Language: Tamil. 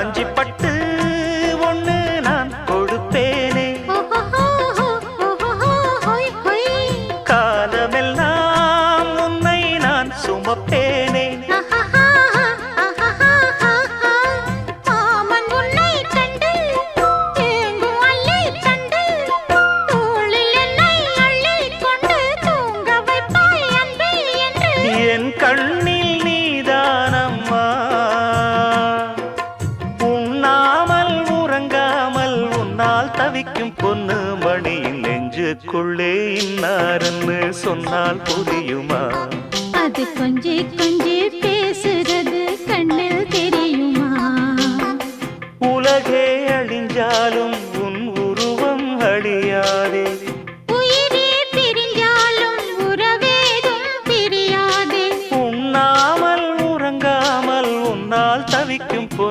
காஞ்சி பட்டு ஒண்ணு நான் கொடுப்பேனே, காலமெல்லாம் உன்னை நான் சுமப்பேனே. என் கண்ணில் நீதானம்மா, உண்ணாமல் உறங்காமல் உன்னால் தவிக்கும் பொண்ணு மணியின் நெஞ்சுக்குள்ளே இன்னாருன்னு சொன்னால் புரியுமா? அது கொஞ்சி கொஞ்சி